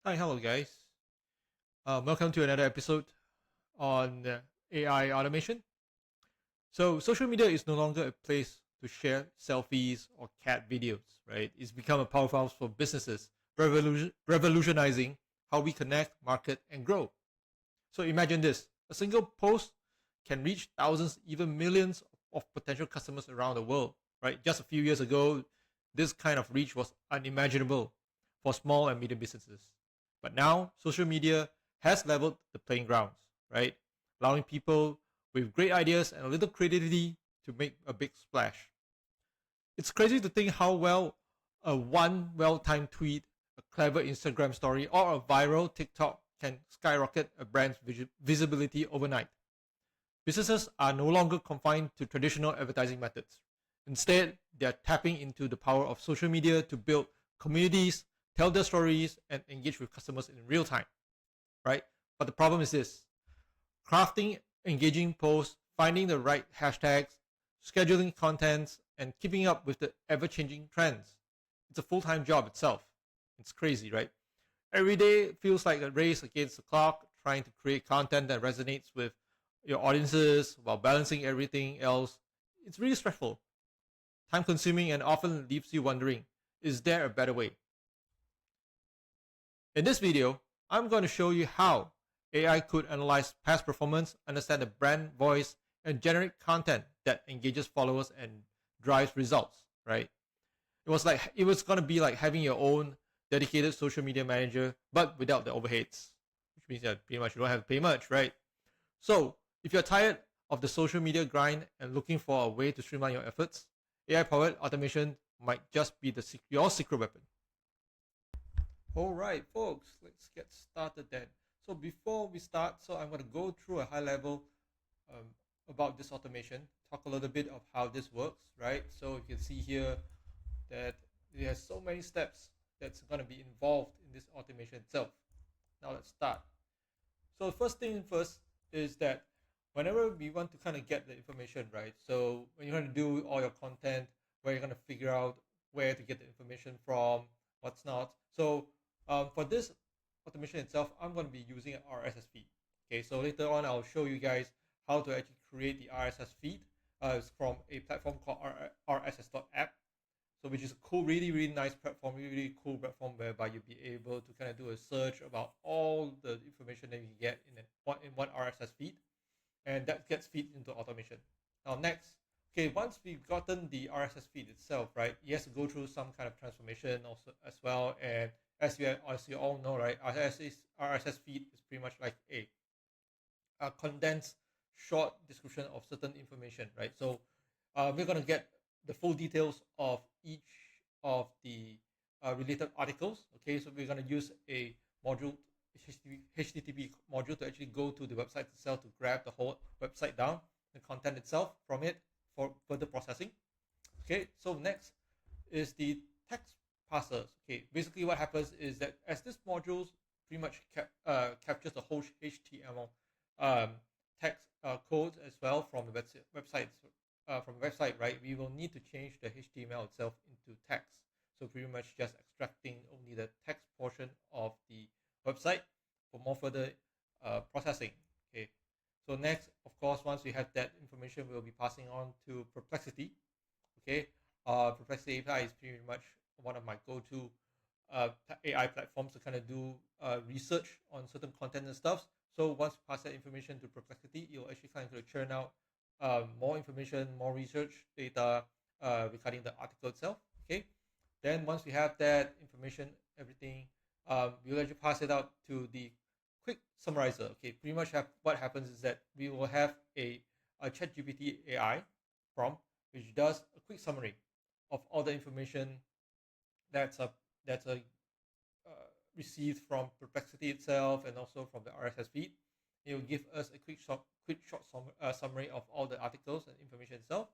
Hi, hello guys. Welcome to another episode on AI automation. So, social media is no longer a place to share selfies or cat videos, right? It's become a powerhouse for businesses, revolutionizing how we connect, market, and grow. So, imagine this: a single post can reach thousands, even millions of potential customers around the world, right? Just a few years ago, this kind of reach was unimaginable for small and medium businesses. But now, social media has leveled the playing grounds, right? Allowing people with great ideas and a little creativity to make a big splash. It's crazy to think how well a one well-timed tweet, a clever Instagram story, or a viral TikTok can skyrocket a brand's visibility overnight. Businesses are no longer confined to traditional advertising methods. Instead, they are tapping into the power of social media to build communities, tell their stories, and engage with customers in real time, right? But the problem is this: crafting engaging posts, finding the right hashtags, scheduling contents, and keeping up with the ever changing trends. It's a full time job itself. It's crazy, right? Every day feels like a race against the clock, trying to create content that resonates with your audiences while balancing everything else. It's really stressful, time consuming, and often leaves you wondering, is there a better way? In this video, I'm going to show you how AI could analyze past performance, understand the brand voice, and generate content that engages followers and drives results, right? It was going to be like having your own dedicated social media manager, but without the overheads, which means that pretty much you don't have to pay much, right? So if you're tired of the social media grind and looking for a way to streamline your efforts, AI-powered automation might just be your secret weapon. All right, folks, let's get started then. So before we start, I'm going to go through a high level um, about this automation, talk a little bit of how this works, right? So you can see here that it has so many steps that's going to be involved in this automation itself. Now let's start. So first thing first is that whenever we want to kind of get the information, right? So when you're going to do all your content, where you're going to figure out where to get the information from, what's not. So for this automation itself, I'm going to be using an RSS feed. Okay, so later on, I'll show you guys how to actually create the RSS feed. It's from a platform called RSS.app. So which is a cool, really, really nice platform, really cool platform whereby you'll be able to kind of do a search about all the information that you get in one RSS feed, and that gets feed into automation. Now next, okay, once we've gotten the RSS feed itself, right, it has to go through some kind of transformation also as well. And as you all know, right, RSS feed is pretty much like a condensed short description of certain information, right? So we're gonna get the full details of each of the related articles. Okay, so we're gonna use a module, HTTP module, to actually go to the website itself to grab the whole website down, the content itself from it for further processing. Okay, so next is the text parsers. Okay, basically what happens is that as this modules pretty much captures the whole HTML um, text codes as well from the website, right? We will need to change the HTML itself into text. So pretty much just extracting only the text portion of the website for more further processing. Okay. So next, of course, once we have that information, we'll be passing on to Perplexity. Okay. Perplexity API is pretty much one of my go-to AI platforms to kind of do research on certain content and stuff. So once you pass that information to Perplexity, you'll actually kind of churn out more information, more research data regarding the article itself. Okay. Then once we have that information, everything, we'll actually pass it out to the quick summarizer. Okay. Pretty much what happens is that we will have a ChatGPT AI prompt which does a quick summary of all the information that's a that's a received from Perplexity itself and also from the RSS feed. It will give us a quick short summary of all the articles and information itself.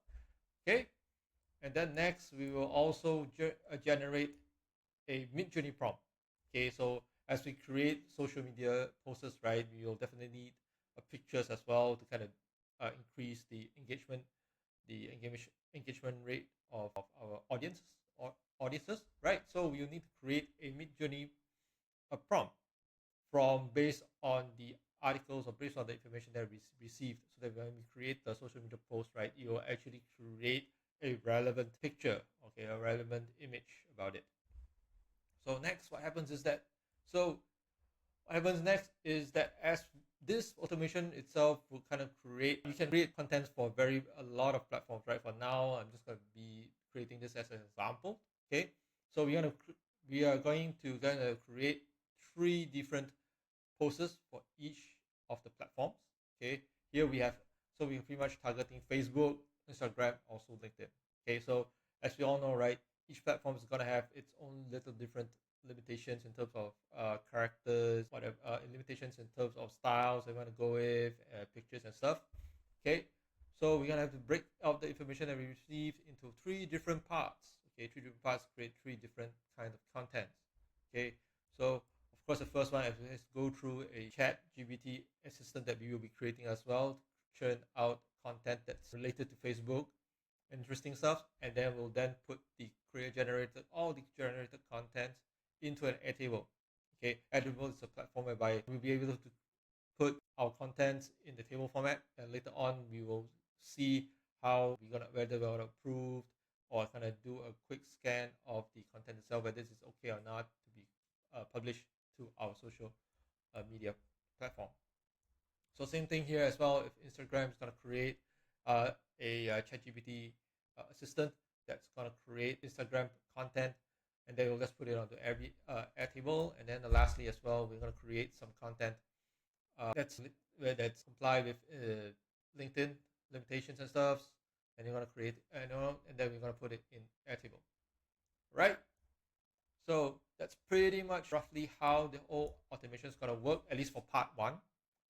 Okay, and then next we will also generate a Midjourney prompt. Okay, so as we create social media posts, right, we will definitely need pictures as well to kind of increase the engagement rate of our audiences, right? So you need to create a Midjourney prompt. from based on the articles or based on the information that we received, so that when we create the social media post, right, it will actually create a relevant picture, okay, a relevant image about it. So next, what happens is that, so what happens next is that as this automation itself will kind of create, you can create contents for a lot of platforms, right? For now, I'm just going to be creating this as an example, okay? So we are going to kind of create 3 different posts for each of the platforms, okay? Here we have, so we're pretty much targeting Facebook, Instagram, also LinkedIn, okay? So as we all know, right, each platform is going to have its own little different limitations in terms of characters, whatever, limitations in terms of styles they want to go with, pictures and stuff. Okay, so we're gonna have to break out the information that we received into 3 different parts. Okay, 3 different parts create 3 different kinds of contents. Okay, so of course the first one is go through a chat GPT assistant that we will be creating as well, churn out content that's related to Facebook, interesting stuff, and then we'll then put all the generated content into an Airtable. Okay, Airtable is a platform whereby we'll be able to put our contents in the table format, and later on we will see whether we're gonna approve or kind of do a quick scan of the content itself, whether this is okay or not to be published to our social media platform. So same thing here as well. If Instagram is gonna create a ChatGPT assistant that's gonna create Instagram content, and then we'll just put it onto every Airtable. And then lastly as well, we're gonna create some content that's comply with LinkedIn limitations and stuff, and you're gonna create and then we're gonna put it in Airtable, right? So that's pretty much roughly how the whole automation is gonna work, at least for part 1.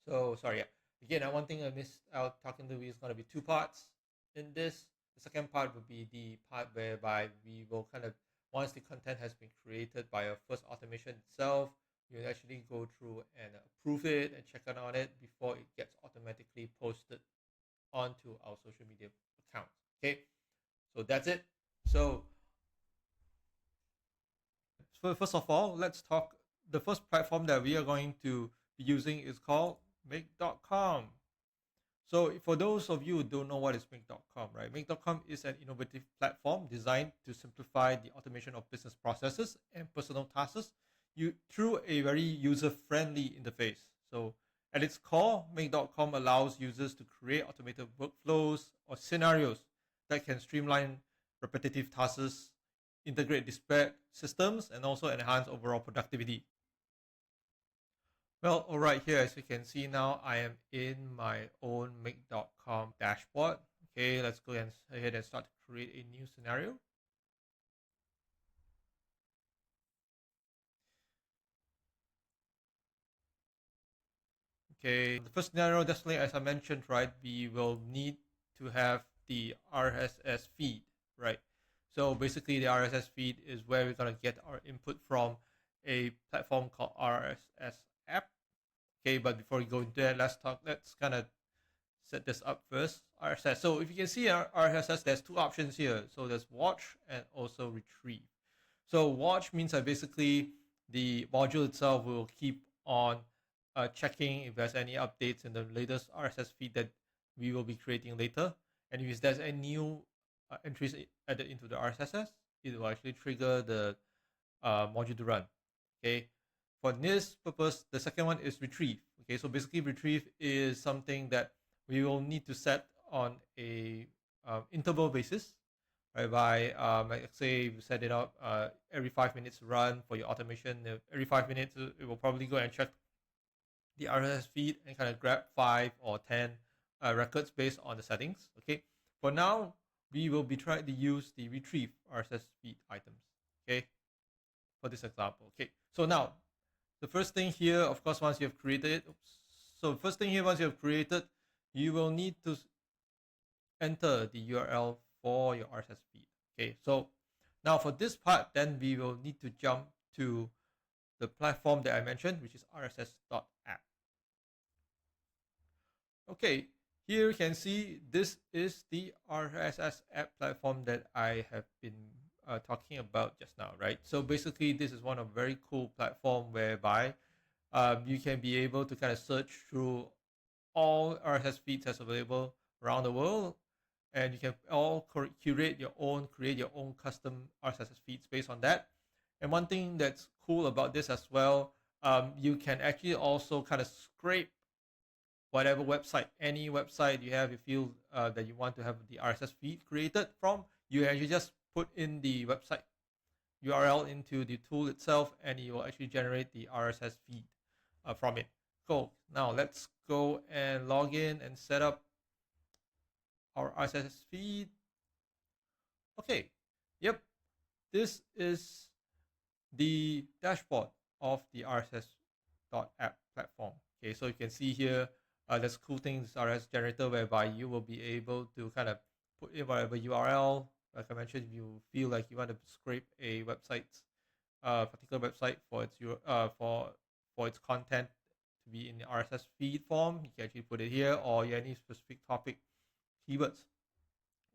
So sorry, yeah. Again, one thing I missed out talking to you is gonna be 2 parts in this. The second part would be the part whereby we will kind of, once the content has been created by our first automation itself, you actually go through and approve it and check out on it before it gets automatically posted onto our social media accounts. Okay, so that's it. So first of all, let's talk. The first platform that we are going to be using is called Make.com. So for those of you who don't know what is Make.com, right? Make.com is an innovative platform designed to simplify the automation of business processes and personal tasks through a very user-friendly interface. So at its core, Make.com allows users to create automated workflows or scenarios that can streamline repetitive tasks, integrate disparate systems, and also enhance overall productivity. Well, all right, here as you can see now, I am in my own Make.com dashboard. Okay, let's go ahead and start to create a new scenario. Okay, the first scenario, definitely, as I mentioned, right, we will need to have the RSS feed, right? So basically, the RSS feed is where we're gonna get our input from a platform called RSS app. Okay, but before we go into that, let's kind of set this up first. RSS. So if you can see our RSS, there's 2 options here. So there's watch and also retrieve. So watch means that basically the module itself will keep on checking if there's any updates in the latest RSS feed that we will be creating later. And if there's any new entries added into the RSS, it will actually trigger the module to run. Okay. For this purpose, the second one is retrieve. Okay, so basically retrieve is something that we will need to set on a interval basis, right? By like say you set it up every 5 minutes run for your automation. Every 5 minutes, it will probably go and check the RSS feed and kind of grab 5 or 10 records based on the settings. Okay, for now we will be trying to use the retrieve RSS feed items. Okay, for this example. Okay, so now the first thing here, of course, once you have created, you will need to enter the URL for your RSS feed. Okay, so now for this part, then we will need to jump to the platform that I mentioned, which is rss.app. Okay, here you can see this is the RSS app platform that I have been talking about just now, right? So basically, this is one of very cool platform whereby You can be able to kind of search through all RSS feeds that's available around the world, and you can all create your own custom RSS feeds based on that. And one thing that's cool about this as well, you can actually also kind of scrape whatever website, any website you have, you feel that you want to have the RSS feed created from, you actually just put in the website URL into the tool itself, and it will actually generate the RSS feed from it. Cool. Now let's go and log in and set up our RSS feed. Okay. Yep. This is the dashboard of the RSS.app platform. Okay, so you can see here, there's cool things RSS generator whereby you will be able to kind of put in whatever URL. Like I mentioned, if you feel like you want to scrape a website's particular website for its for its content to be in the RSS feed form, you can actually put it here, or any specific topic keywords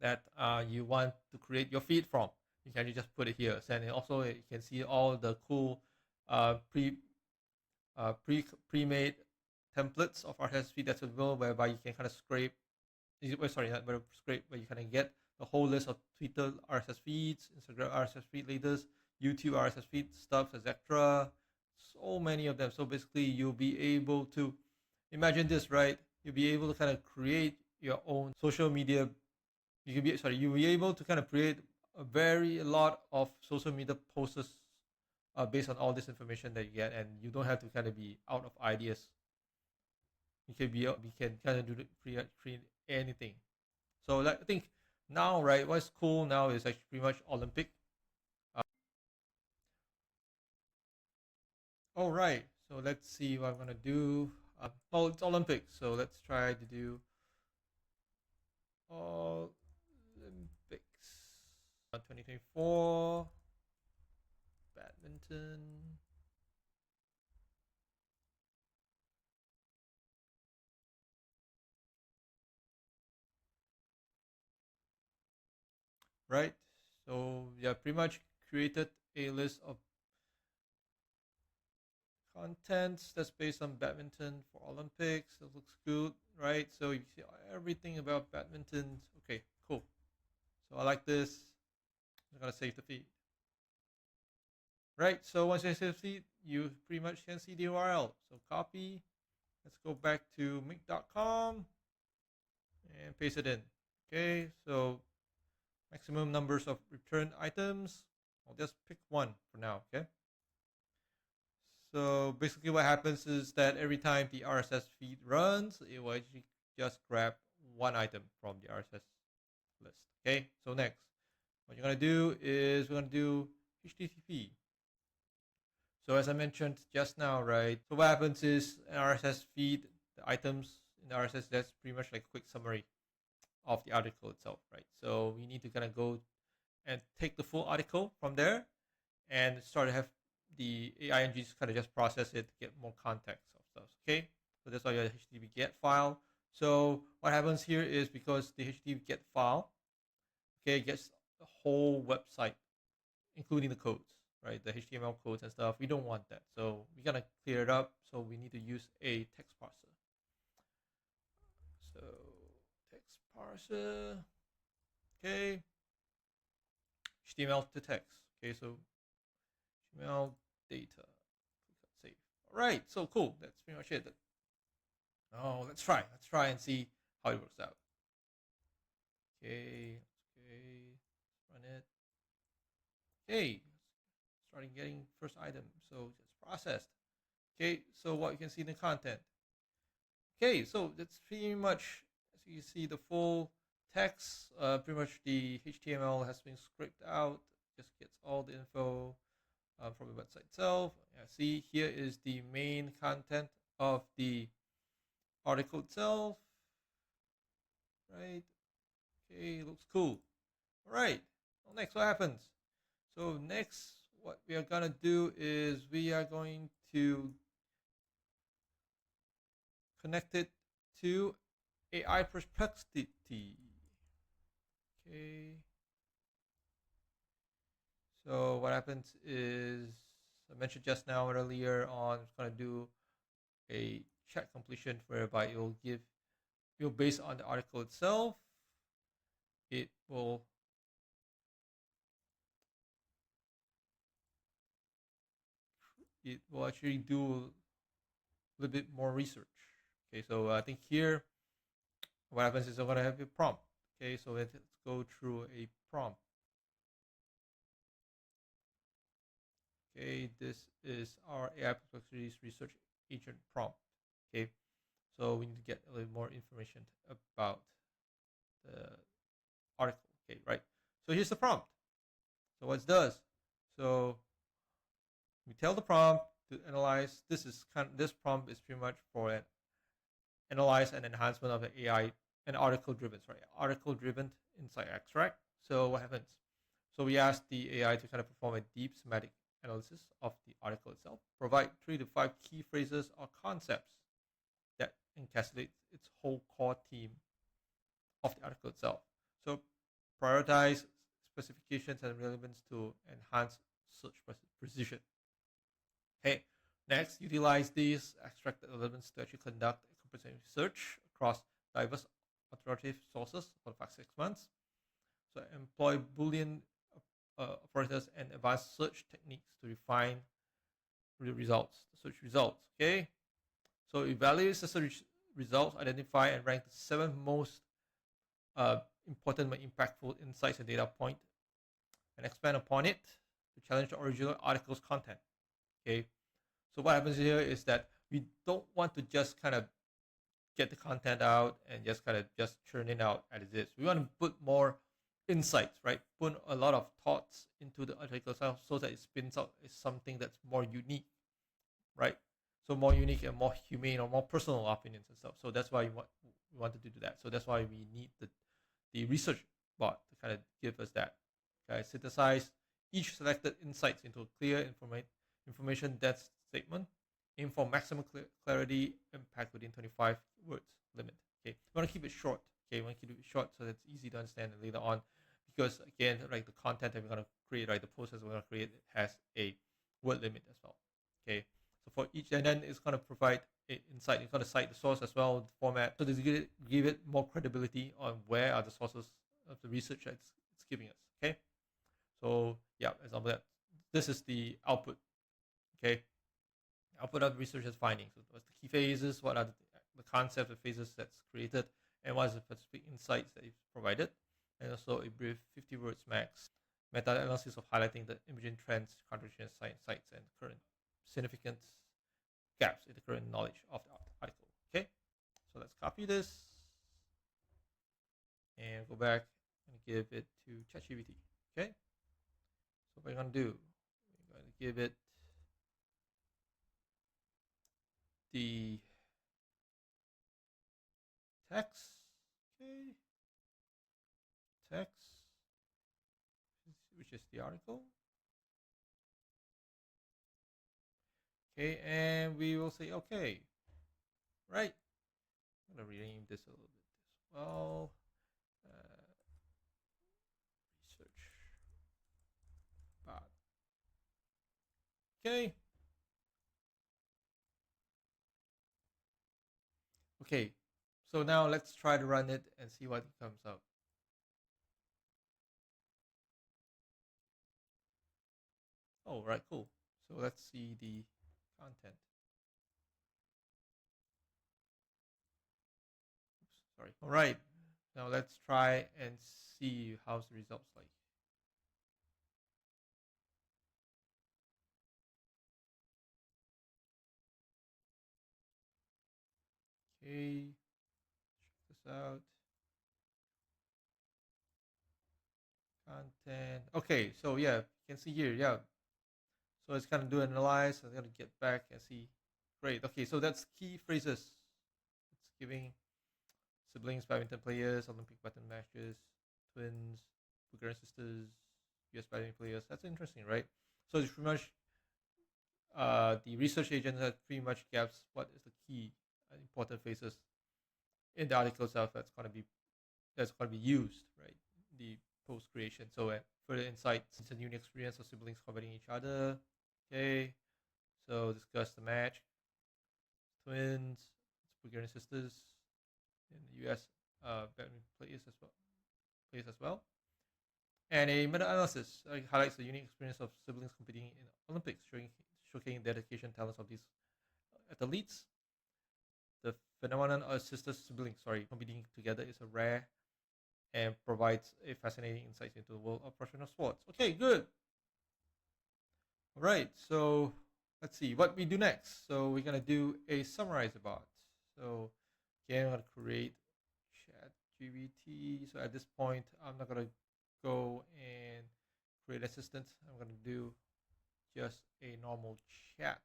that you want to create your feed from. You can just put it here. And also you can see all the cool uh, pre pre-made templates of RSS feed that's available, whereby you can kind of scrape. Sorry, not scrape, but you kind of get the whole list of Twitter RSS feeds, Instagram RSS feed leaders, YouTube RSS feed stuff, etc. So many of them. So basically, you'll be able to imagine this, right? You'll be able to kind of create your own social media. You'll be able to kind of create a lot of social media posts based on all this information that you get, and you don't have to kind of be out of ideas. We can kind of create anything. So like, I think now, right, what's cool now is actually pretty much Olympic. All right, so let's see what I'm gonna do. Oh, it's Olympics, so let's try to do Olympics 2024 badminton. Right, so yeah, pretty much created a list of contents that's based on badminton for Olympics. It looks good, right? So you see everything about badminton. Okay, cool. So I like this. I'm gonna save the feed. Right, so once you save the feed, you pretty much can see the URL. So copy. Let's go back to Mic.com and paste it in. Okay, so maximum numbers of returned items. I'll just pick one for now. Okay. So basically what happens is that every time the RSS feed runs, it will actually just grab one item from the RSS list. Okay, so next, what you're gonna do is we're gonna do HTTP. So as I mentioned just now, right? So what happens is an RSS feed, the items in the RSS, that's pretty much like a quick summary of the article itself, right? So we need to kind of go and take the full article from there and start to have the AI engines kind of just process it to get more context of stuff. Okay, so that's why you have HTTP GET file. So what happens here is because the HTTP GET file, okay, gets the whole website, including the codes, right? The HTML codes and stuff. We don't want that, so we're gonna clear it up. So we need to use a text parser. So text parser, okay, HTML to text. Okay, so HTML data. Save. All right, so cool. That's pretty much it. Oh, let's try. Let's try and see how it works out. Okay, run it. Okay, starting getting first item. So it's processed. Okay, so what you can see in the content. Okay, so that's pretty much, as you see, the full text. Pretty much the HTML has been scraped out. Just gets all the info from the website itself. Yeah, see, here is the main content of the article itself. Right. Okay, looks cool. All right. Well, next, what happens? So next, what we are gonna do is we are going to connect it to AI Perplexity. Okay. So what happens is I mentioned just now earlier on, it's gonna do a check completion whereby it will give you, based on the article itself, it will actually do a little bit more research. Okay, so I think here what happens is I'm gonna have a prompt. Okay, so let's go through a prompt. Okay, this is our AI Perplexities Research Agent prompt. Okay, so we need to get a little more information about the article. Okay, right. So here's the prompt. So what it does. So we tell the prompt to analyze. This prompt is pretty much for an analyze and enhancement of the AI and article driven insight extract. So what happens? So we ask the AI to kind of perform a deep semantic analysis of the article itself, provide 3 to 5 key phrases or concepts that encapsulate its whole core theme of the article itself. So prioritize specifications and relevance to enhance search precision. Okay, next, utilize these extracted elements to actually conduct a comprehensive search across diverse authoritative sources for the past 6 months. So employ Boolean operators and advanced search techniques to refine the search results. Okay, so evaluate the search results, identify and rank the 7 most important but impactful insights and data point, and expand upon it to challenge the original article's content. Okay, so what happens here is that we don't want to just kind of get the content out and just kind of just churn it out as it is. We want to put more insights, right? Put a lot of thoughts into the article so that it spins out as something that's more unique, right? So more unique and more humane or more personal opinions and stuff. So that's why we wanted to do that. So that's why we need the research bot to kind of give us that. Okay, synthesize each selected insights into a clear information dense statement. Aim for maximum clarity, impact within 25 words limit. Okay, we want to keep it short. Okay, we want to keep it short so that it's easy to understand later on. Because again, like the content that we're going to create, right, the process we're going to create, it has a word limit as well. Okay, so for each, and then it's going to provide an insight. It's going to cite the source as well, the format, so to give it more credibility on where are the sources of the research that it's giving us. Okay, so yeah, example that this is the output. Okay, output of the researcher's findings. So what's the key phases? What are the concepts of phases that's created? And what is the specific insights that you've provided? And also a brief 50 words max meta-analysis of highlighting the emerging trends, contradictions, sites, and current significant gaps in the current knowledge of the article. Okay, so let's copy this and go back and give it to ChatGPT. Okay, so what we're going to do, we're going to give it the text. Okay, text, which is the article. Okay, and we will say okay. Right, I'm going to rename this a little bit as well. Research bot. Okay. Okay, so now let's try to run it and see what comes up. Oh, right, cool. So let's see the content. Oops, sorry. All right, now let's try and see how's the results like. Okay, check this out. Content. Okay, so yeah, you can see here, yeah. So it's kind of do analyze. I'm gonna get back and see. Great. Okay, so that's key phrases. It's giving siblings, badminton players, Olympic badminton matches, twins, Bulgarian sisters, US badminton players. That's interesting, right? So it's pretty much the research agent has pretty much gaps what is the key important phases in the article itself that's gonna be used, right? The post creation. So further insights into unique experience of siblings combating each other. Okay, so discuss the match, twins, it's Bulgarian sisters in the U.S. Badminton players as well. And a meta-analysis highlights the unique experience of siblings competing in Olympics, showcasing dedication talents of these athletes. The phenomenon of siblings competing together is a rare and provides a fascinating insight into the world of professional sports. Okay, good. All right, so let's see what we do next. So we're gonna do a summarizer bot. So again, I'm gonna create ChatGPT. So at this point, I'm not gonna go and create assistant. I'm gonna do just a normal chat.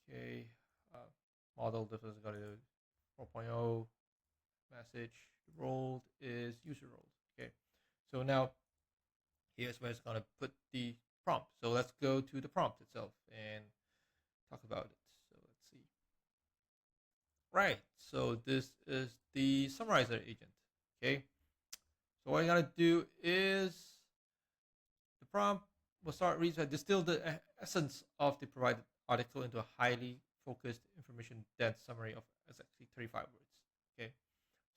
Okay, model this is gonna do 4.0 message. Rolled is user rolled. Okay, so now here's where it's gonna put the prompt. So let's go to the prompt itself and talk about it. So let's see. Right, so this is the summarizer agent. Okay, so what I'm gonna do is the prompt will start reads and distill the essence of the provided article into a highly focused, information dense summary of exactly 35 words. Okay,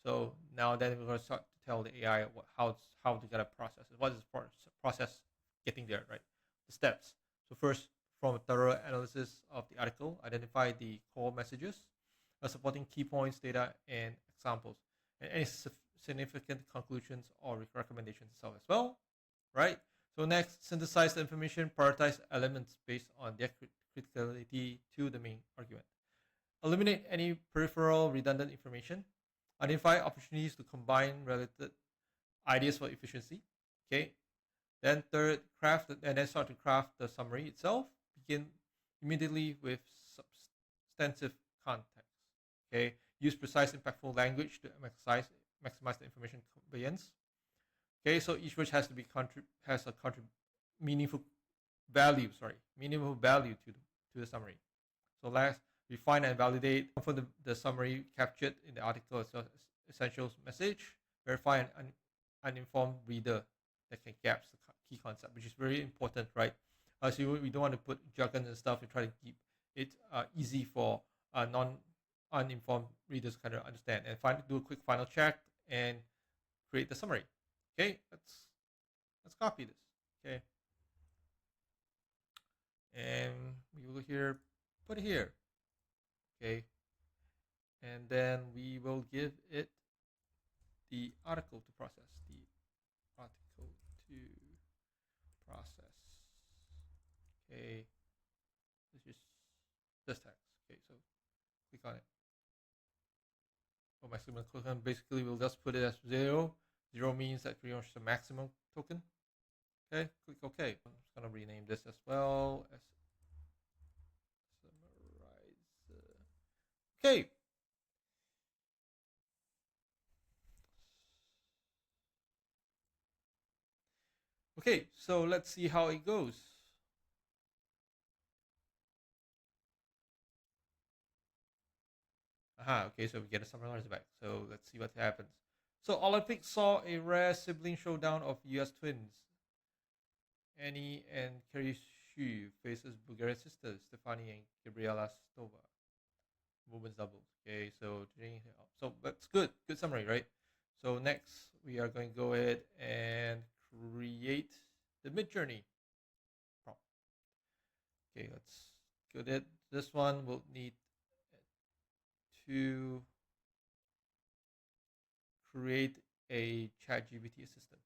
so now then we're going to start to tell the AI how to get a process. What is the process getting there, right? The steps. So first, from a thorough analysis of the article, identify the core messages, supporting key points, data, and examples, and any significant conclusions or recommendations itself as well, right? So next, synthesize the information, prioritize elements based on their criticality to the main argument. Eliminate any peripheral redundant information. Identify opportunities to combine related ideas for efficiency. Okay. Then third, start to craft the summary itself. Begin immediately with substantive context. Okay. Use precise, impactful language to maximize the information conveyance. Okay, so each word has to be meaningful value. Meaningful value to the summary. So last, refine and validate for the summary captured in the article as well as essential message. Verify an uninformed reader that can grasp the key concept, which is very important, right? So we don't want to put jargon and stuff. We try to keep it easy for uninformed readers to kind of understand. And do a quick final check and create the summary. Okay, let's copy this. Okay, and we will put it here. Okay, and then we will give it the article to process. Okay, this is this text. Okay, so click on it. For maximum token, basically we'll just put it as 0. 0 means that pretty much the maximum token. Okay, click OK. I'm just gonna rename this as well as summarizer. Okay. Okay, so let's see how it goes. Okay, so we get a summarizer back. So let's see what happens. So Olympics saw a rare sibling showdown of US twins. Annie and Carrie Shu faces Bulgarian sisters Stefani and Gabriela Stova. Women's doubles. Okay, so that's good. Good summary, right? So next we are going to go ahead and create the Midjourney prompt. Okay, let's go ahead. This one will need to create a ChatGPT assistant.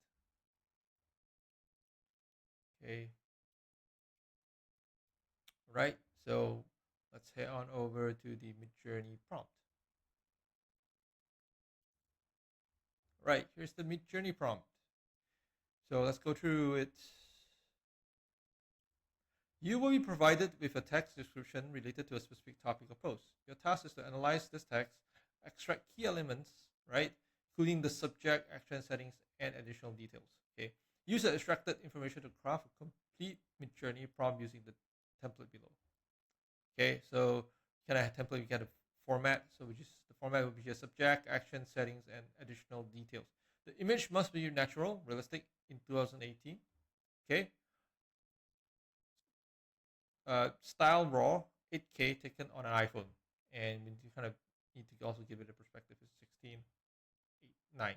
Okay. Right. So let's head on over to the Midjourney prompt. Right. Here's the Midjourney prompt. So let's go through it. You will be provided with a text description related to a specific topic or post. Your task is to analyze this text, extract key elements, right, including the subject, action settings, and additional details. Okay. Use the extracted information to craft a complete Midjourney prompt using the template below. Okay, so can I have template? We get a format. So the format will be just subject, action, settings, and additional details. The image must be natural, realistic in 2018. Okay. Style raw, 8K taken on an iPhone, and you kind of need to also give it a perspective. It's 16, 8, 9.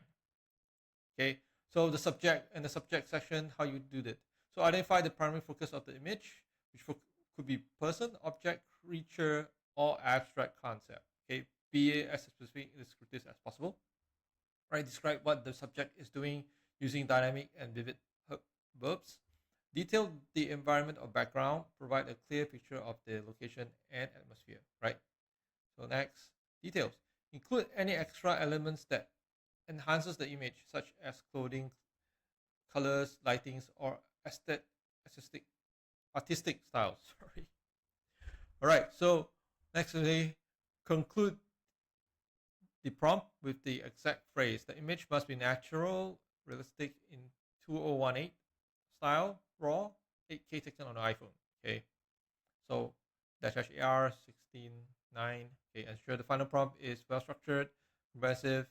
Okay, so the subject section, how you do that. So identify the primary focus of the image, which could be person, object, creature, or abstract concept. Okay, be it as specific and descriptive as possible. Right, describe what the subject is doing using dynamic and vivid verbs. Detail the environment or background. Provide a clear picture of the location and atmosphere. Right. So next, details. Include any extra elements that enhances the image, such as clothing, colors, lightings, or aesthetic, artistic styles. Sorry. All right. So next, we conclude the prompt with the exact phrase. The image must be natural, realistic in 2018 style, raw, 8K taken on the iPhone. Okay. So dash AR 16:9. Okay. Ensure the final prompt is well structured, comprehensive,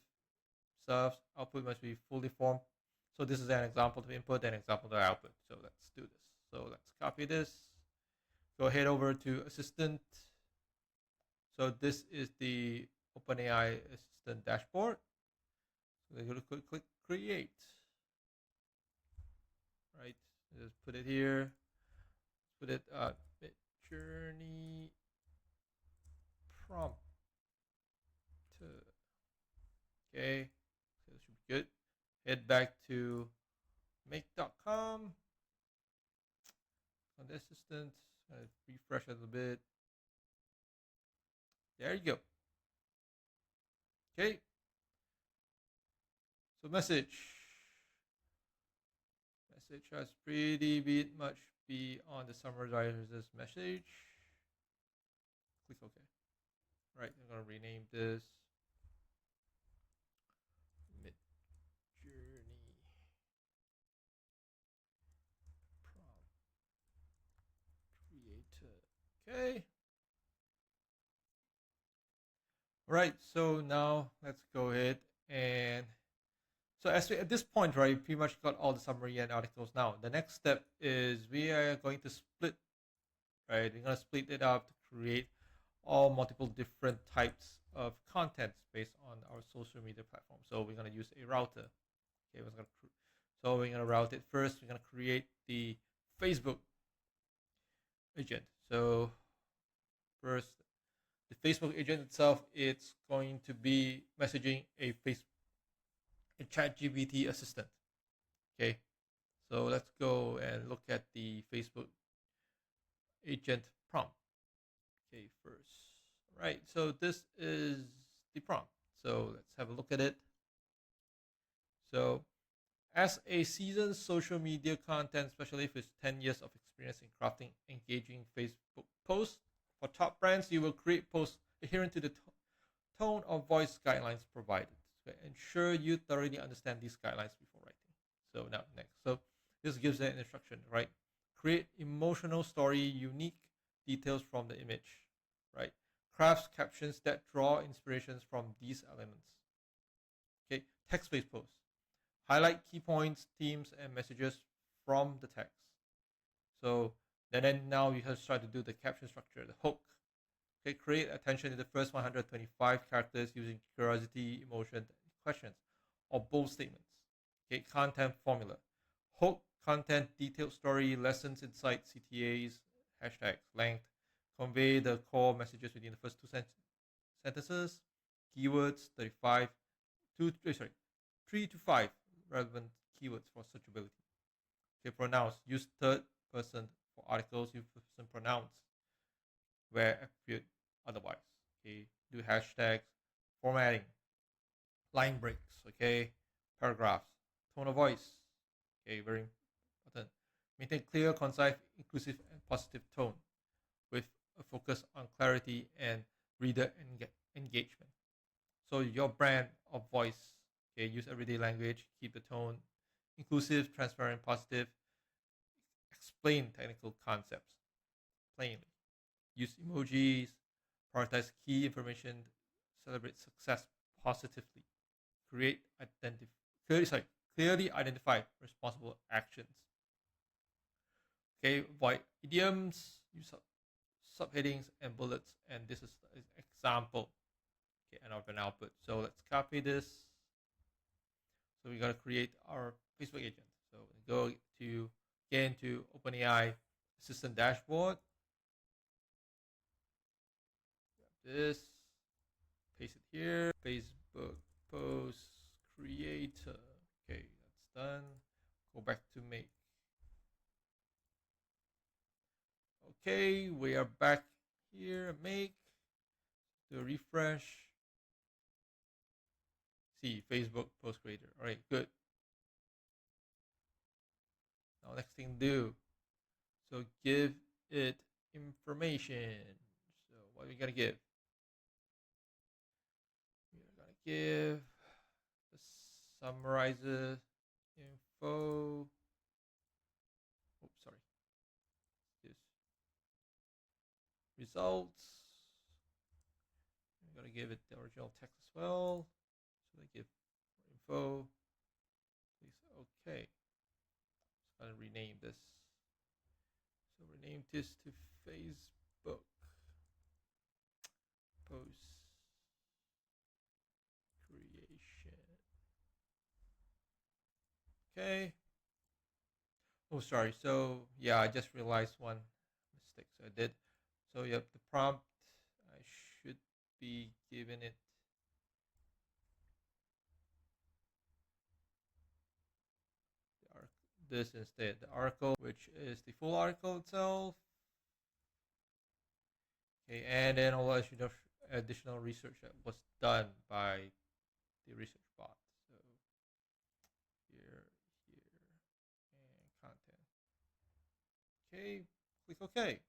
serves, output must be fully formed. So this is an example to input and example to output. So let's do this. So let's copy this. Go head over to assistant. So this is the OpenAI assistant dashboard. So we're going to click create. Right. Just put it here. Put it Midjourney prompt. Okay. So it should be good. Head back to make.com. On the assistant, refresh a little bit. There you go. Okay. So message has pretty much be on the summarizer's message. Click OK. Right, I'm gonna rename this Midjourney prompt creator. Okay. All right, so now let's go ahead and so at this point, right, pretty much got all the summary and articles now. The next step is we are going to split, right? We're going to split it up to create all multiple different types of contents based on our social media platform. So we're going to use a router. Okay, so we're going to route it first. We're going to create the Facebook agent. So first, the Facebook agent itself, it's going to be messaging a ChatGPT assistant. Okay, so let's go and look at the Facebook agent prompt. Okay, first, right. So this is the prompt. So let's have a look at it. So, as a seasoned social media content specialist with 10 years of experience in crafting engaging Facebook posts for top brands, you will create posts adherent to the tone or voice guidelines provided. Ensure you thoroughly understand these guidelines before writing. So now next. So this gives an instruction, right? Create emotional story, unique details from the image, right? Crafts captions that draw inspirations from these elements. Okay, text-based posts. Highlight key points, themes, and messages from the text. So then now you have to try to do the caption structure, the hook. Okay, create attention in the first 125 characters using curiosity, emotion, questions, or bold statements. Okay, content formula. Hook, content, detailed story, lessons, insights, CTAs, hashtags, length. Convey the core messages within the first two sentences. Keywords, 3 to 5 relevant keywords for searchability. Okay, pronouns. Use third person for articles. Use person pronouns where appropriate otherwise. Okay, do hashtags, formatting, line breaks, okay, paragraphs, tone of voice, okay, very important. Maintain clear, concise, inclusive, and positive tone with a focus on clarity and reader engagement. So your brand of voice, okay, use everyday language, keep the tone inclusive, transparent, positive, explain technical concepts plainly. Use emojis, prioritize key information, celebrate success positively. Clearly identify responsible actions. Okay, avoid idioms, use subheadings and bullets, and this is an example, okay, and of an output. So let's copy this. So we got to create our Facebook agent. So go to again to OpenAI Assistant Dashboard. Grab this, paste it here. Facebook post creator. Okay, that's done. Go back to make. Okay, we are back here. Make. Do a refresh. See Facebook post creator. All right, good. Now next thing to do. So give it information. So what are we gonna give? We're gonna give the summarizer info. Oops, sorry. This results. We're gonna give it the original text as well. So they give info. Please, okay. Just gonna rename this. So rename this to Facebook post creation. Okay. Oh, sorry. So yeah, I just realized one mistake. So I did. So yep, the prompt I should be giving it this instead. The article, which is the full article itself. Okay, and then all additional research that was done by the research bot. So here, and content. Okay, click OK.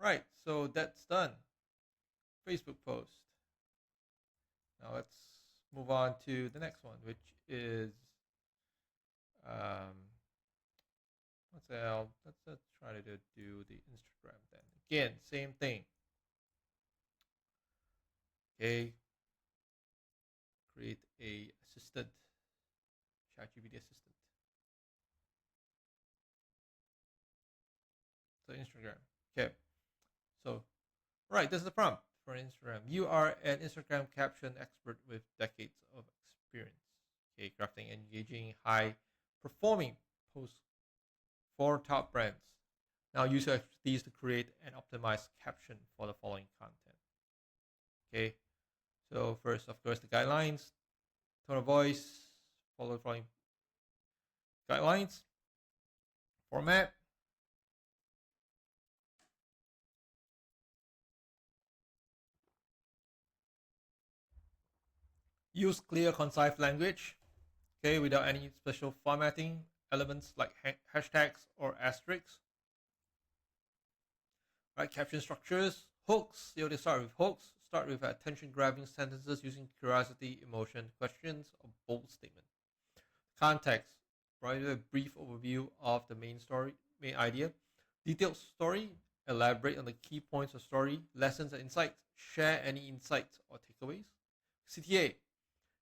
Right, so that's done. Facebook post. Now let's move on to the next one, which is let's try to do the Instagram then. Again, same thing. Okay, create a assistant, ChatGPT assistant. So Instagram. Okay, so right, this is the prompt for Instagram. You are an Instagram caption expert with decades of experience. Okay, crafting engaging, high performing posts for top brands. Now use your expertise to create and optimize caption for the following content. Okay, so first, of course, the guidelines, tone of voice, follow the following guidelines, format, use clear, concise language, okay, without any special formatting, elements like hashtags or asterisks. Right, caption structures, hooks. You have to start with hooks. Start with attention-grabbing sentences using curiosity, emotion, questions, or bold statement. Context. Provide a brief overview of the main story, main idea. Detailed story. Elaborate on the key points of story, lessons, and insights. Share any insights or takeaways. CTA.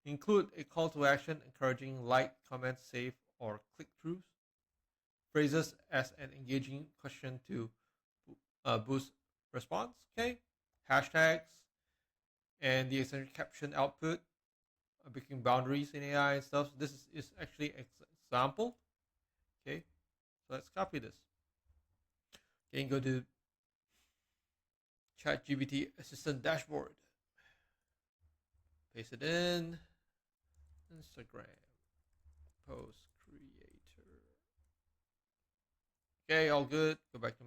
Include a call to action encouraging like, comment, save, or click-throughs. Phrases as an engaging question to boost response. Okay, hashtags and the essential caption output, breaking boundaries in AI and stuff. So this is actually an example. Okay, so let's copy this. Okay, and go to ChatGPT Assistant Dashboard. Paste it in. Instagram post creator. Okay, all good. Go back to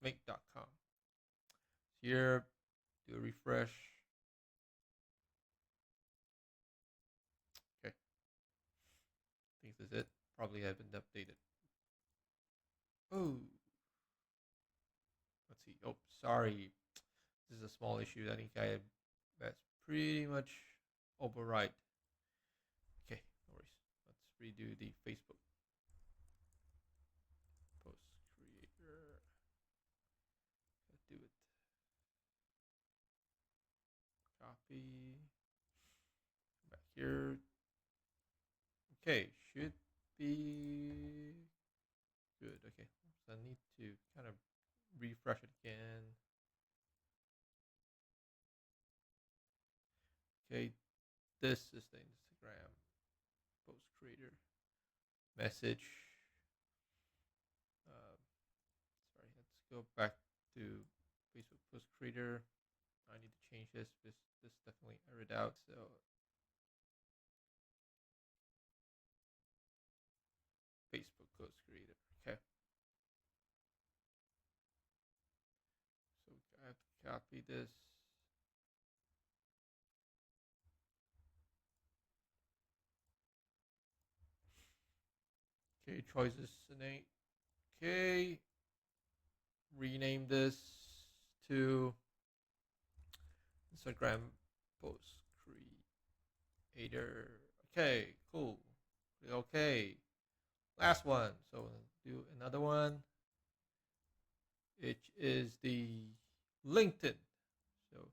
make.com. Here, do a refresh. Okay, I think this is it. Probably had been updated. Oh, let's see. Oh, sorry. This is a small issue. I think that's pretty much override. Okay, no worries. Let's redo the Facebook post creator. Let's do it. Copy. Back here. Okay, should be good. Okay, so I need to kind of refresh it again. Okay, this is the Instagram post creator message. Sorry, let's go back to Facebook post creator. I need to change this because this definitely errored out. So Facebook post creator. Okay. So I have to copy this. Okay, choices innate. Okay. Rename this to Instagram post creator. Okay, cool. Okay. Last one. So do another one. Which is the LinkedIn. So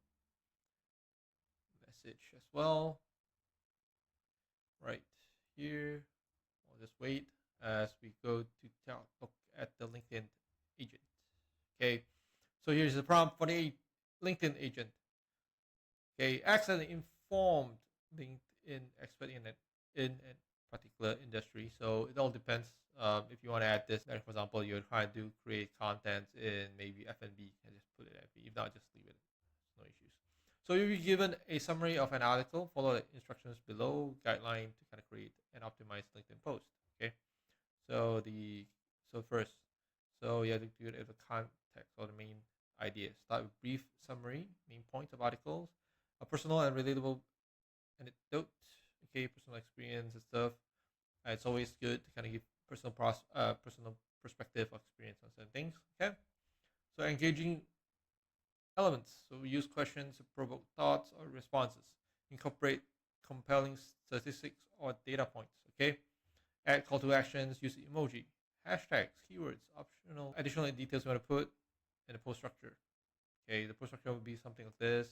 message as well. Right here. I'll just wait as we go to look at the LinkedIn agent. Okay. So here's the prompt for the LinkedIn agent. Okay, ask an informed LinkedIn expert in a particular industry. So it all depends. If you want to add this, like for example, you're trying to create content in maybe F&B, and just put it F&B. If not, just leave it. No issues. So you'll be given a summary of an article. Follow the instructions below, guideline to kind of create an optimized LinkedIn post. Okay. So first, so you have to do it as a context or the main idea. Start with brief summary, main points of articles, a personal and relatable anecdote, okay, personal experience and stuff. It's always good to kind of give personal perspective or experience on certain things. Okay, so engaging elements. So we use questions to provoke thoughts or responses. Incorporate compelling statistics or data points. Okay, add call to actions. Use emoji, hashtags, keywords, optional additional details you want to put in the post structure. Okay, the post structure would be something like this.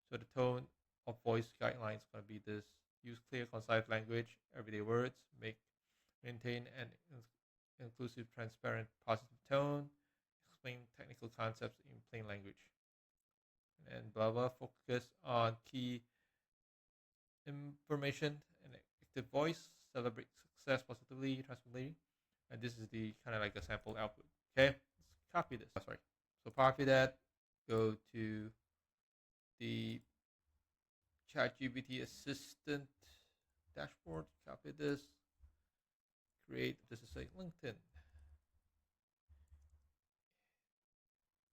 So the tone of voice guidelines is going to be this: use clear, concise language, everyday words, maintain an inclusive, transparent, positive tone, explain technical concepts in plain language, and blah blah. Focus on key information and active voice. Celebrate success positively, transparently, and this is the kind of like a sample output. Okay, let's copy this. Oh, sorry. So copy that. Go to the ChatGPT assistant dashboard. Copy this. Create. This is a LinkedIn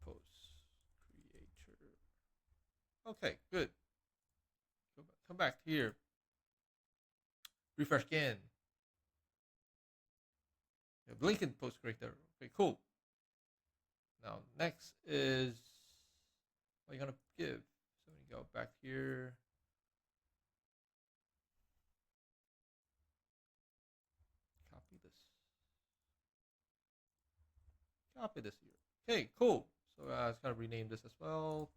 post creator. Okay, good. Come back here. Refresh again. LinkedIn post creator. Okay, cool. Now next is what you're gonna give. So we go back here. Copy this. Copy this here. Okay, cool. So I was gonna rename this as well.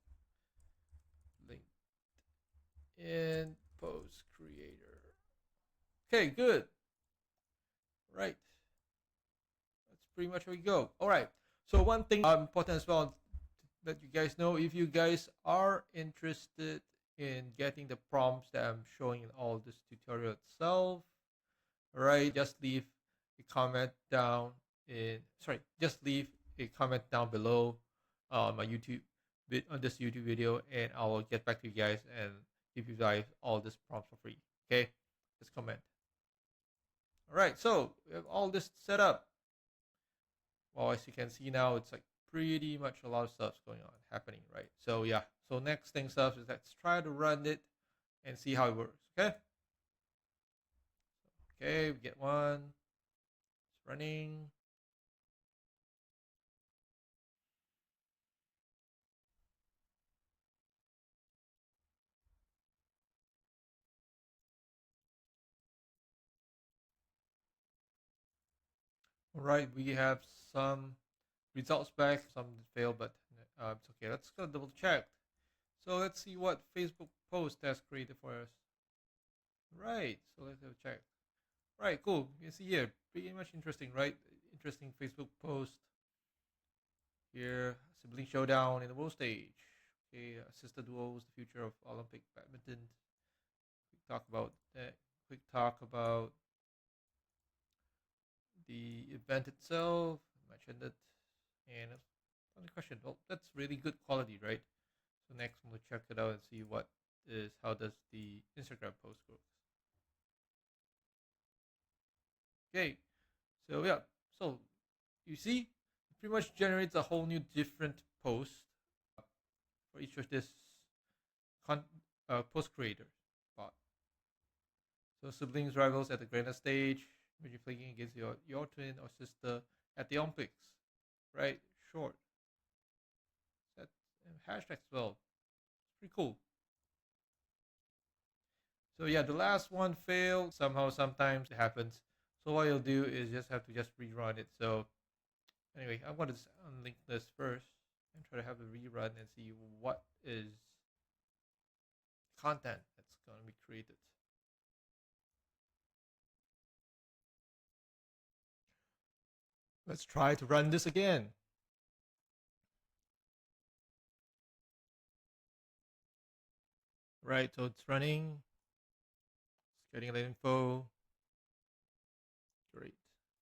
LinkedIn post creator. Okay, good. Right. That's pretty much where we go. All right. So one thing important as well that you guys know, if you guys are interested in getting the prompts that I'm showing in all this tutorial itself, right? Just leave a comment down just leave a comment down below on my YouTube on this YouTube video, and I will get back to you guys and give you guys all this prompts for free. Okay, just comment. All right, so we have all this set up. Well, as you can see now, it's like pretty much a lot of stuff's going on happening, right? So yeah, so next thing stuff is let's try to run it and see how it works. Okay, we get one. It's running. All right, we have some results back. Some failed, but it's okay. Let's go double check. So let's see what Facebook post has created for us. Right, so let's have a check. Right, cool. You can see here, pretty much interesting, right? Interesting Facebook post. Here, sibling showdown in the world stage. Okay, sister duos, the future of Olympic badminton. Quick talk about that. Quick talk about the event itself. I mentioned it, and another question. Well, that's really good quality, right? So next, I'm gonna check it out and see how does the Instagram post go. Okay, so yeah, so you see, it pretty much generates a whole new different post for each of this post creator bot. So siblings rivals at the grander stage, when you're playing against your twin or sister at the Olympics, right? Short. That and hashtag as well. It's pretty cool. So yeah, the last one failed. Somehow, sometimes it happens. So what you'll do is just have to just rerun it. So anyway, I'm going to unlink this first and try to have a rerun and see what is content that's going to be created. Let's try to run this again. Right, so it's running. It's getting the info. Great.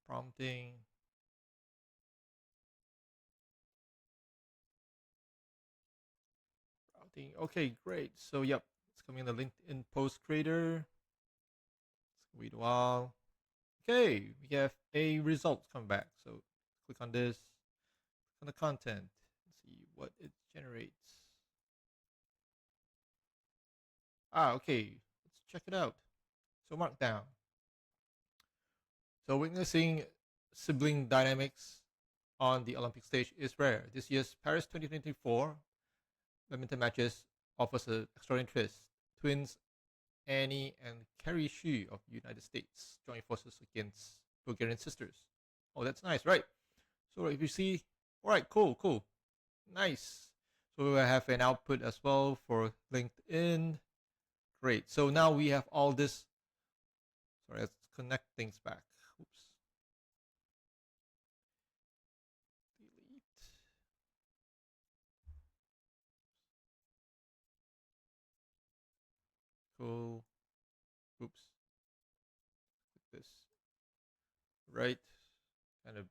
Prompting. Routing. Okay, great. So yep, it's coming in the LinkedIn post creator. It's wait a while. Okay, we have a result come back. So click on this, click on the content, see what it generates. Okay, let's check it out. So Markdown. So witnessing sibling dynamics on the Olympic stage is rare. This year's Paris 2024 badminton matches offers an extraordinary twist. Twins Annie and Carrie Xu of the United States join forces against Bulgarian sisters. Oh, that's nice, right? So if you see, all right, cool, nice. So we have an output as well for LinkedIn. Great. So now we have all this. Sorry, let's connect things back. Oops. Delete. Cool. Oops. This. Right. Kind of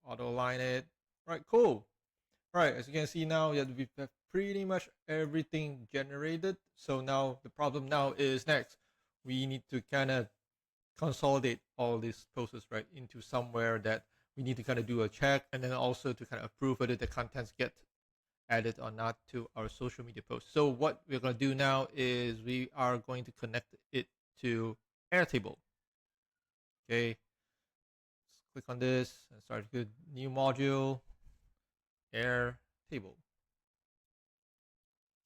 auto align it. Right, cool. Right, as you can see now, yeah, we have pretty much everything generated. So now the problem now is next. We need to kind of consolidate all these posts, right, into somewhere that we need to kind of do a check and then also to kind of approve whether the contents get added or not to our social media posts. So what we're going to do now is we are going to connect it to Airtable. Okay, let's click on this and start a good new module, Airtable.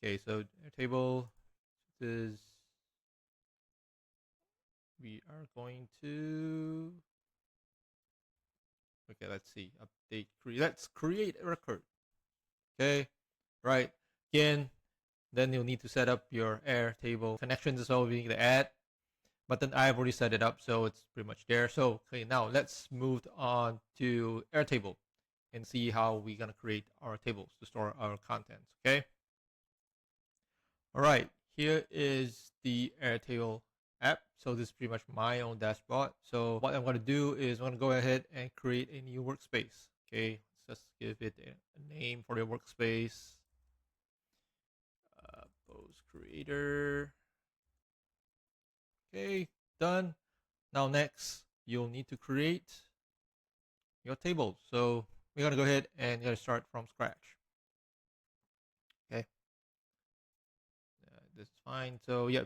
Okay, so Airtable is we are going to let's see, update let's create a record. Okay, right, again, then you'll need to set up your Airtable connections as well, being the add, but then I've already set it up, so it's pretty much there. So okay, now let's move on to Airtable and see how we're gonna create our tables to store our contents. Okay, all right, here is the Airtable app. So this is pretty much my own dashboard. So what I'm going to do is I'm going to go ahead and create a new workspace. Okay, let's just give it a name for the workspace. Post creator. Okay, done. Now next, you'll need to create your table. So we're going to go ahead and going to start from scratch. Okay, this is fine. So yeah,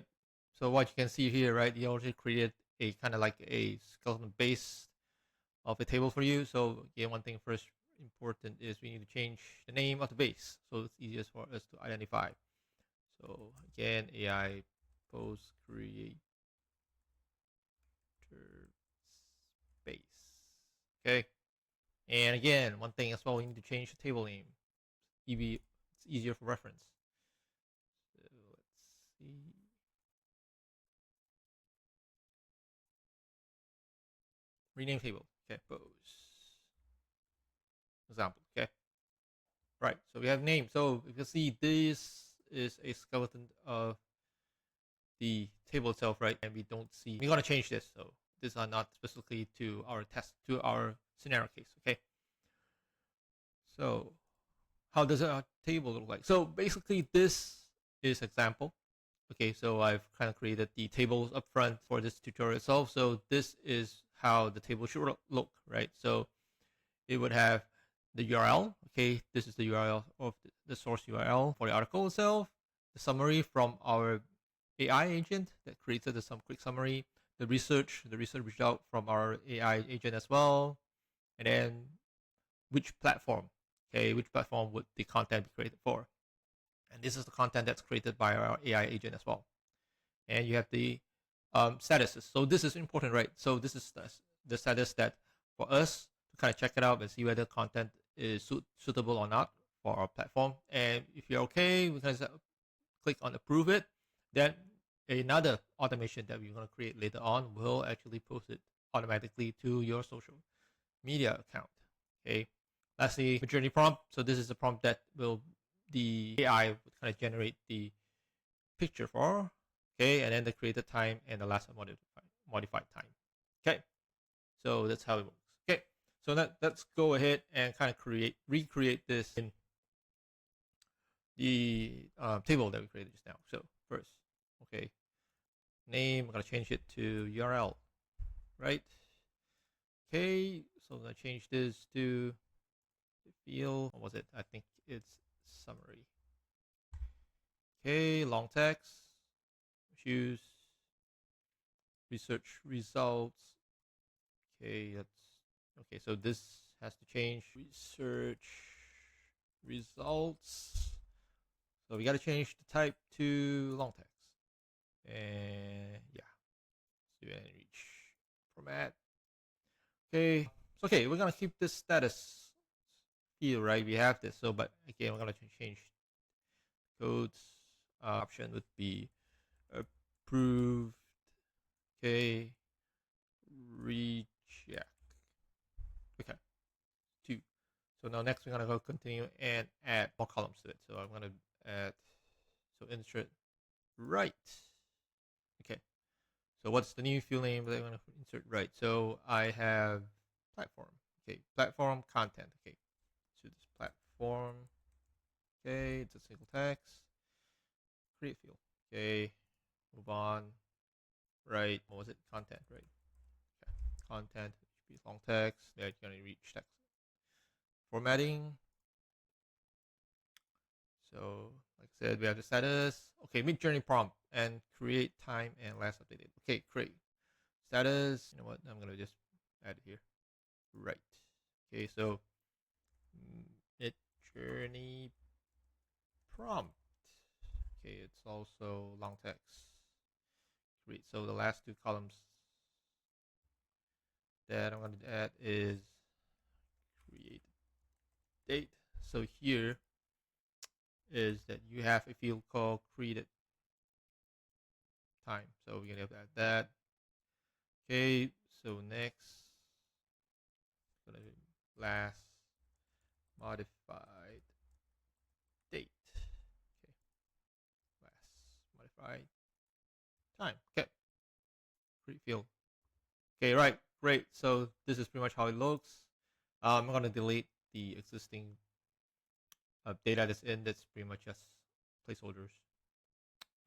so what you can see here, right? You already created a kind of like a skeleton base of a table for you. So again, one thing first important is we need to change the name of the base, so it's easiest for us to identify. So again, AI post creator space. Okay. And again, one thing as well, we need to change the table name. It's easier for reference. So let's see. Rename table. Okay, pose. Example. Okay. Right. So we have name. So you can see this is a skeleton of the table itself, right? And we don't see. We're gonna change this. So these are not specifically to our test to our scenario case. Okay. So how does our table look like? So basically, this is example. Okay, so I've kind of created the tables up front for this tutorial itself. So this is how the table should look, right? So it would have the URL. Okay, this is the URL of the source URL for the article itself, the summary from our AI agent that created some quick summary, the research result from our AI agent as well, and then which platform, okay, which platform would the content be created for. And this is the content that's created by our AI agent as well. And you have the statuses. So this is important, right? So this is the status that for us to kind of check it out and see whether content is suitable or not for our platform. And if you're okay, we can click on approve it. Then another automation that we're going to create later on will actually post it automatically to your social media account. Okay. Lastly, journey prompt. So this is a prompt that will the AI would kind of generate the picture for. Okay, and then the created time and the last modified time. Okay, so that's how it works. Okay, so let's go ahead and kind of recreate this in the table that we created just now. So first, okay, name, I'm gonna change it to URL, right? Okay, so I'm gonna change this to the field. What was it? I think it's summary. Okay, long text, choose research results. Okay, that's okay. So this has to change research results. So we got to change the type to long text. And yeah, so and reach format. Okay, so okay, we're gonna keep this status field, right? We have this. So, but again, we're gonna change codes. Option would be approved. Okay, recheck. Okay, 2. So now next we're gonna go continue and add more columns to it. So I'm gonna add, so insert right. Okay. So what's the new field name that I'm gonna insert right? So I have platform. Okay, platform content. Okay. So this platform. Okay, it's a single text. Create field. Okay. Move on. Right. What was it? Content, right? Okay. Content. Should be long text. There you're gonna reach text. Formatting. So like I said, we have the status. Okay, Midjourney prompt and create time and last updated. Okay, create status. You know what? I'm gonna just add it here. Right. Okay, so Midjourney prompt. Okay, it's also long text. Great. So the last 2 columns that I'm gonna add is create date. So here is that you have a field called created time. So we're gonna have to add that. Okay, so next, gonna be last modified date. Okay, last modified time. Okay, create field. Okay, right, great. So this is pretty much how it looks. I'm gonna delete the existing data that's in. That's pretty much just placeholders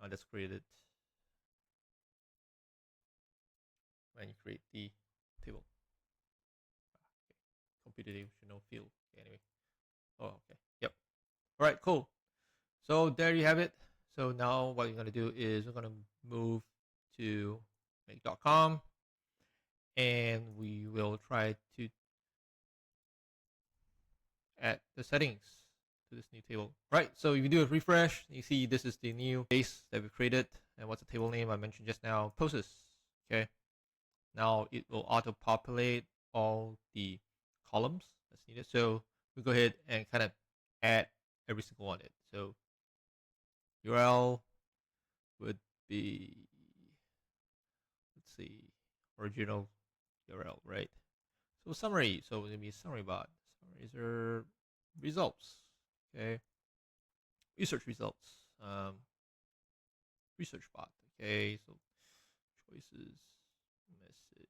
that's created when you create the table. Okay. Computational field. Okay, anyway. Oh, okay. Yep. All right, cool. So there you have it. So now what we're going to do is we're going to move to make.com and we will try to add the settings to this new table. Right, so if you do a refresh, you see this is the new base that we created. And what's the table name I mentioned just now? Poses. Okay. Now it will auto-populate all the columns that's needed. So we go ahead and kind of add every single one. So URL would be, let's see, original URL, right? So summary. So it's gonna be summary bot. Summaries are results. Okay, research results. Research bot. Okay, so choices, message,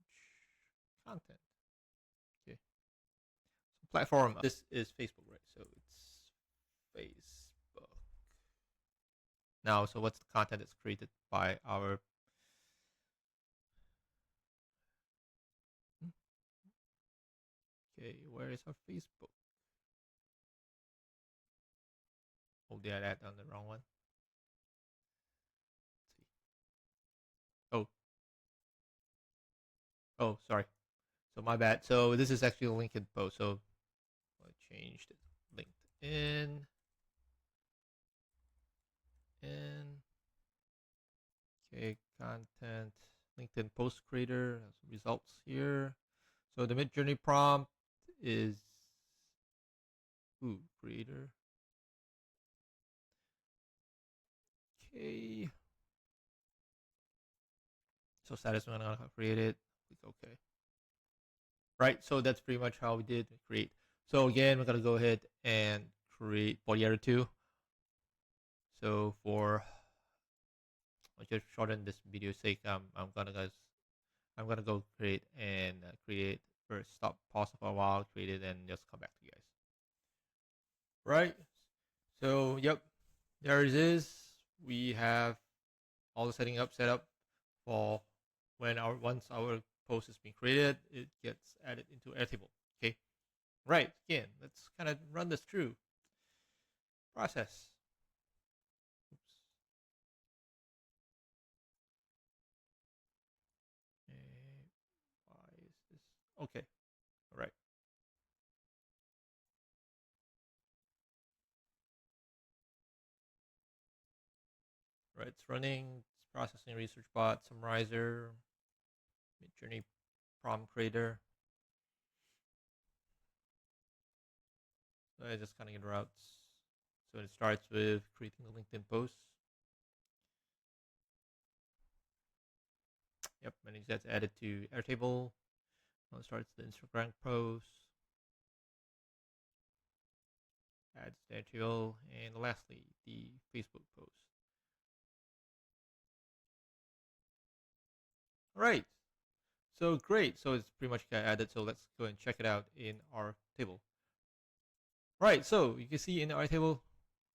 content. Okay, so platform. This is Facebook, right? So it's Facebook. Now, so what's the content that's created by our? Okay, where is our Facebook? Oh, did I add on the wrong one? Let's see. Oh, oh, sorry. So my bad. So this is actually a LinkedIn post. So I changed it. LinkedIn and okay, content. LinkedIn post creator results here. So the Midjourney prompt is creator. Okay. So status when I create it. Click OK. Right. So that's pretty much how we did create. So again, we're gonna go ahead and create body editor 2. So for I'll just shorten this video sake, I'm gonna go create and create first. Stop, pause for a while, create it, and just come back to you guys. Right. So yep, there it is. We have all the setting up set up for when once our post has been created, it gets added into Airtable. Okay. Right. Again, let's kind of run this through process. Oops. Why is this? Okay. All right. Right. It's running. It's processing research bot, summarizer, Midjourney prompt creator. So I just kind of get routes. So it starts with creating the LinkedIn post. Yep, and it gets added to Airtable. Now it starts the Instagram post. Adds the Airtable, and lastly the Facebook post. All right. So great. So it's pretty much got added. So let's go and check it out in our table. Right. So you can see in our table,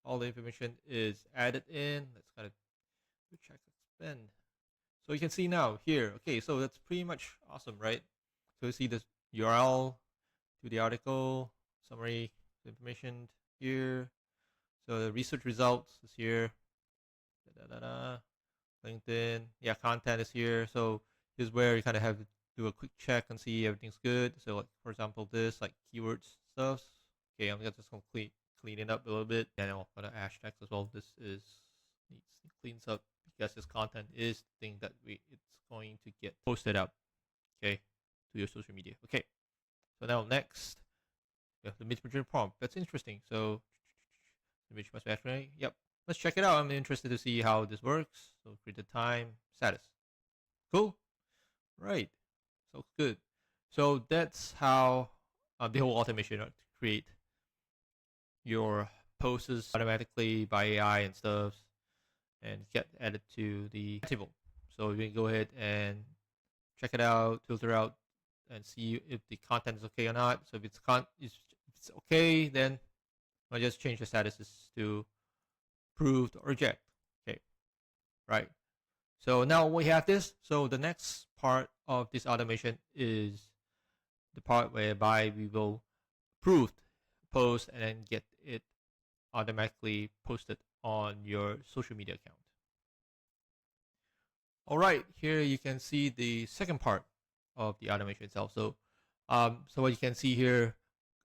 all the information is added in. Let's kind of check expand. So you can see now here. Okay. So that's pretty much awesome, right? So you see this URL to the article, summary, information here. So the research results is here. LinkedIn. Yeah, content is here. So this is where you kind of have to do a quick check and see everything's good. So like for example, this like keywords stuff. Okay, I'm just gonna clean it up a little bit. And I'll put hashtags as well. This is needs cleans up because this content is the thing that it's going to get posted up. Okay, to your social media. Okay, so now next, yeah, the Midjourney prompt. That's interesting. So image must match, right? Yep. Let's check it out. I'm interested to see how this works. So create the time, status. Cool. Right. So good. So that's how the whole automation to create your posts automatically by AI and stuff and get added to the table. So you can go ahead and check it out, filter out, and see if the content is okay or not. So if it's okay, then I'll just change the statuses to approved or reject. Okay, right. So now we have this. So the next part of this automation is the part whereby we will approve post and then get it automatically posted on your social media account. All right, here you can see the second part of the automation itself. So, so what you can see here,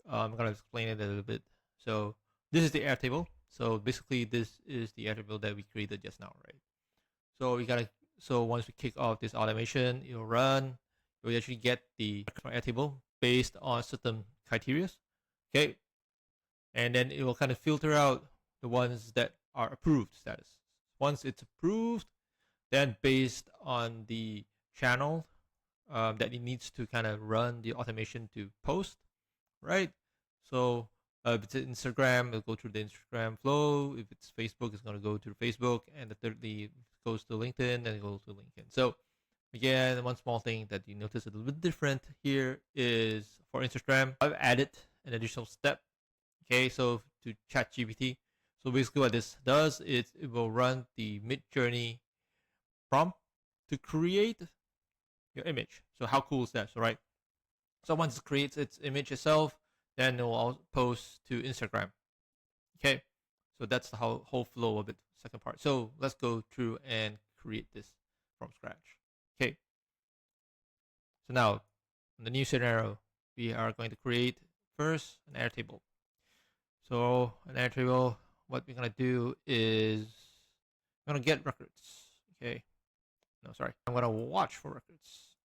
I'm gonna explain it a little bit. So this is the Airtable. So basically, this is the Airtable that we created just now, right? So so once we kick off this automation, it'll run. You'll actually get the Airtable based on certain criteria. Okay, and then it will kind of filter out the ones that are approved status. Once it's approved, then based on the channel that it needs to kind of run the automation to post, right? So If it's Instagram, it'll go through the Instagram flow. If it's Facebook, it's going to go to Facebook. And the thirdly goes to LinkedIn, and it goes to LinkedIn. So again, one small thing that you notice a little bit different here is for Instagram, I've added an additional step. Okay, so to ChatGPT. So basically what this does is it will run the Midjourney prompt to create your image. So how cool is that? So right. So once it creates its image itself, then it will post to Instagram. Okay. So that's the whole flow of it. Second part. So let's go through and create this from scratch. Okay. So now in the new scenario, we are going to create first an Airtable. So an Airtable, what we're gonna do is we're gonna get records. Okay. No, sorry. I'm gonna watch for records.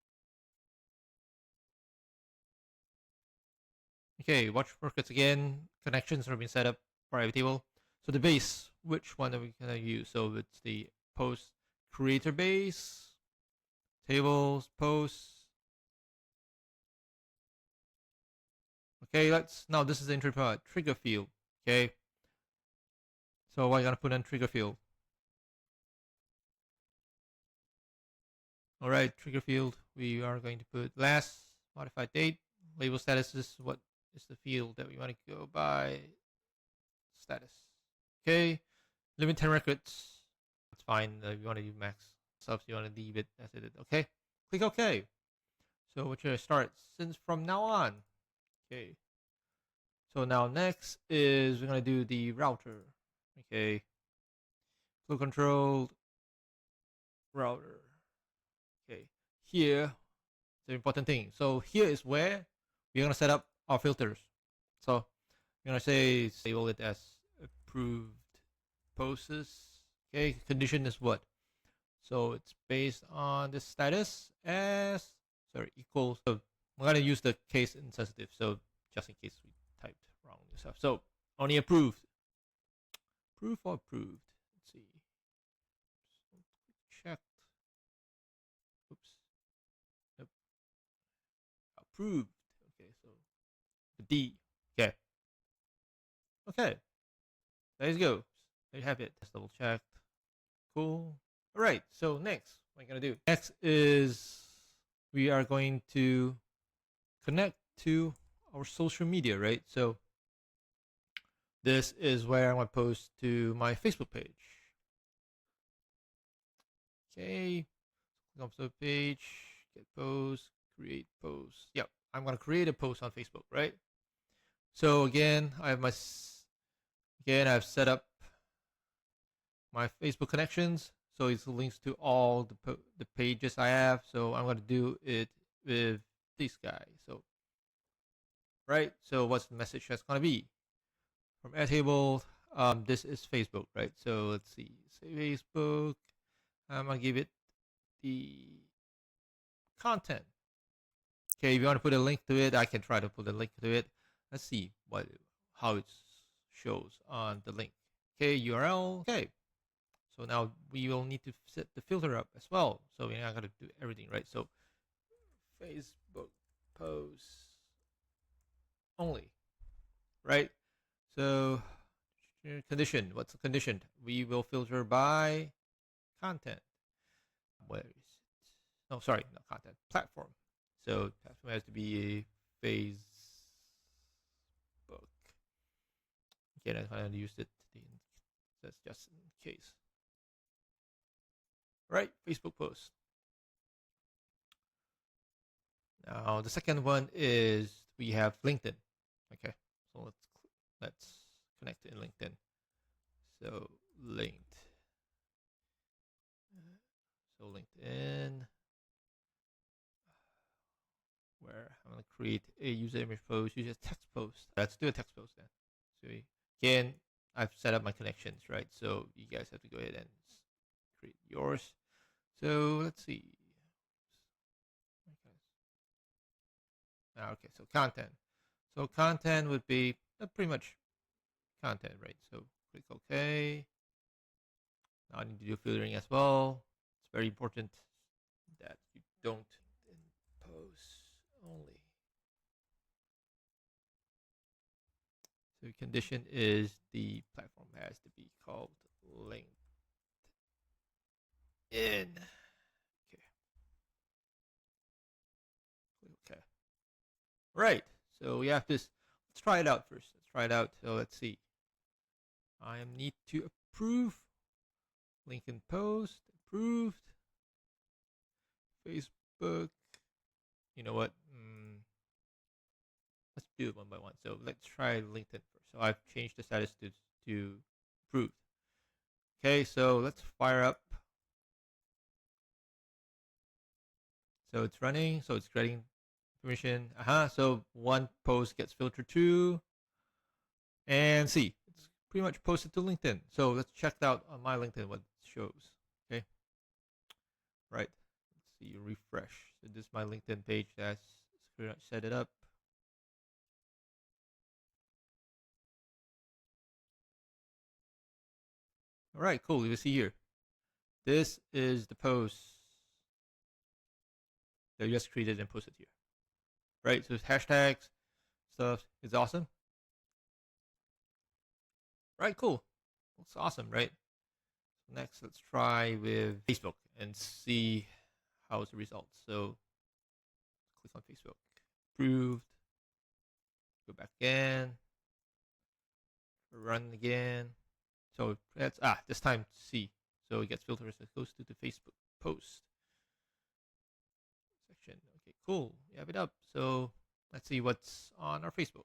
Okay, watch for records again. Connections are being set up for Airtable. So the base, which one are we gonna use? So it's the post creator base, tables, posts. Okay, now this is the entry part, trigger field. Okay. So what are you gonna put in trigger field? Alright, trigger field, we are going to put last modified date. Label status is what is the field that we want to go by. Status. Okay. Limit 10 records. That's fine. If you want to do max stuff, you want to leave it as it is. Okay. Click OK. So what should I start? Since from now on. Okay. So now next is we're going to do the router. Okay. Flow controlled router. Okay. Here, the important thing. So here is where we're going to set up our filters. So we're going to say label it as approved posts. Okay. Condition is what? So it's based on the status as equals. So I'm gonna use the case insensitive. So just in case we typed wrong stuff. So only approved. Proof or approved? Let's see. Checked. Oops. Nope. Approved. Okay. So the D. Okay. Okay. There you go. There you have it. Let's double check. Cool. All right. So next, what are you gonna do? Next is we are going to connect to our social media, right? So this is where I'm going to post to my Facebook page. Okay, click on the page, get post, create post. Yep, I'm going to create a post on Facebook, right? So again, I've set up my Facebook connections, so it links to all the pages I have. So I'm going to do it with this guy. So right, so what's the message that's going to be from Airtable? This is Facebook, right? So let's see, say Facebook. I'm gonna give it the content. Okay, if you want to put a link to it, I can try to put a link to it. Let's see how it shows on the link. Okay, URL. Okay, so now we will need to set the filter up as well. So we're not gonna do everything, right? So Facebook posts only, right? So condition. What's the condition? We will filter by content. Where is it? No, sorry, not content. Platform. So platform has to be a Facebook. Again, I kind of used it. That's just in case. Right, Facebook post. Now the second one is we have LinkedIn. Okay, so let's connect in LinkedIn. So linked. So LinkedIn, where I'm going to create a user image post, use a text post. Let's do a text post then. So again, I've set up my connections, right? So you guys have to go ahead and create yours. So let's see. Okay, so content. So content would be pretty much content, right? So click OK. Now I need to do filtering as well. It's very important that you don't post only. So condition is the platform has to be called LinkedIn. Okay. Okay. Right. So we have this. Let's try it out first. Let's try it out. So let's see. I need to approve. LinkedIn post approved. Facebook. You know what? Let's do it one by one. So let's try LinkedIn first. So I've changed the status to approved. Okay, so let's fire up. So it's running. So it's getting permission. So one post gets filtered to, and see, it's pretty much posted to LinkedIn. So let's check it out on my LinkedIn what it shows. Okay, right. Let's see, refresh. So this is my LinkedIn page. That's pretty much set it up. All right, cool. You see here. This is the post that you just created and posted here. Right? So it's hashtags, stuff. It's awesome. Right, cool. Looks awesome, right? So next, let's try with Facebook and see how's the results. So click on Facebook. Approved. Go back again. Run again. So that's this time C. So it gets filtered as it goes to the Facebook post section. Okay, cool. We have it up. So let's see what's on our Facebook.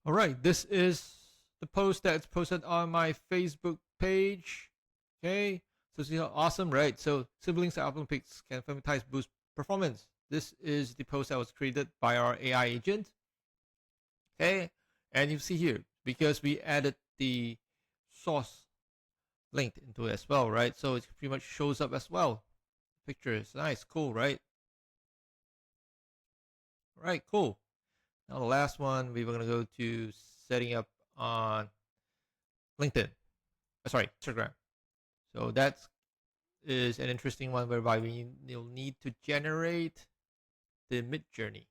All right, this is the post that's posted on my Facebook page. Okay, so see how awesome, right? So siblings Olympics can feminize boost performance. This is the post that was created by our AI agent. Okay, and you see here because we added the source linked into it as well, right? So it pretty much shows up as well. Picture is nice, cool, right? All right, cool. Now the last one, we were gonna go to setting up on LinkedIn. Sorry, Instagram. So that is an interesting one whereby you'll need to generate the Midjourney.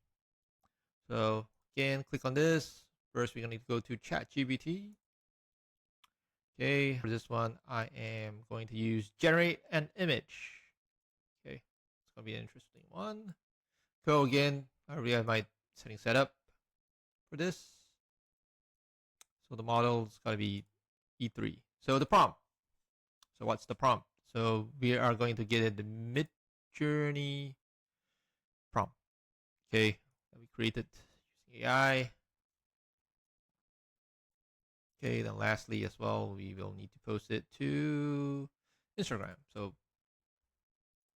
So again, click on this. First, we're gonna need to go to ChatGPT. Okay, for this one, I am going to use generate an image. Okay, it's gonna be an interesting one. So again, I already have my settings set up for this. So the model is gonna be E3. So the prompt. So what's the prompt? So we are going to get the Midjourney prompt. Okay, that we created using AI. Okay, then lastly as well, we will need to post it to Instagram. So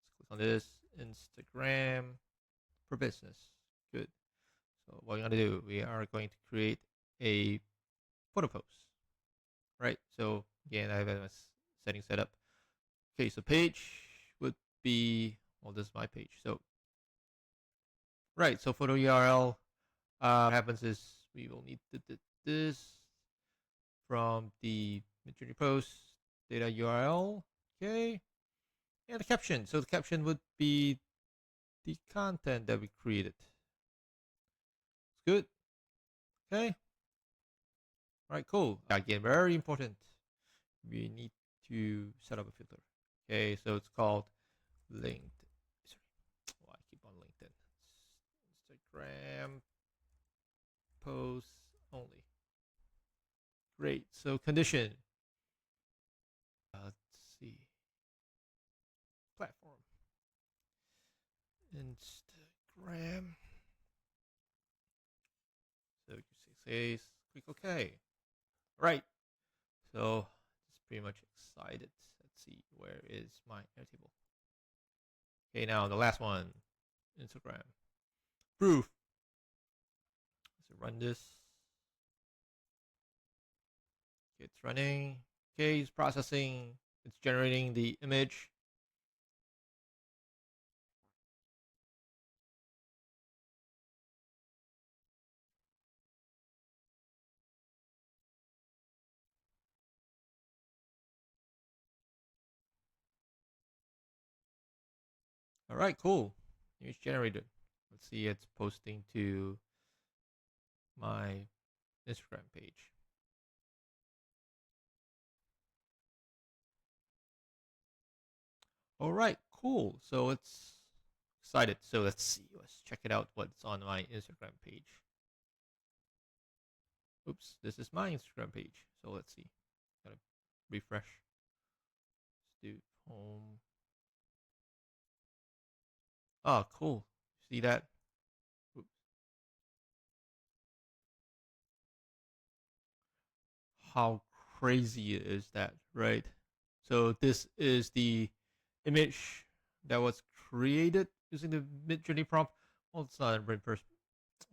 let's click on this Instagram for business. Good. So what we're gonna do, we are going to create a photo post. Right. So again, I have a setting set up. Okay, so page would be this is my page. So right, so for the URL, what happens is we will need to do this from the Midjourney post data URL. Okay, and the caption. So the caption would be the content that we created. It's good. Okay. All right, cool. Again, very important. We need to set up a filter. Okay, so it's called linked. Sorry, I keep on LinkedIn. Instagram posts only. Great. So condition. Let's see. Platform. Instagram. So you say click OK. Right. So it's pretty much excited. Let's see, where is my Airtable? Okay, now the last one, Instagram. Proof. Let's run this. Okay, it's running. Okay, it's processing. It's generating the image. All right, cool. Image generated. Let's see, it's posting to my Instagram page. All right, cool. So it's excited. So let's see. Let's check it out. What's on my Instagram page? Oops, this is my Instagram page. So let's see. Gotta refresh. Let's do home. Oh, cool. See that? Oops. How crazy is that, right? So this is the image that was created using the Midjourney prompt. Well, it's not a brain first.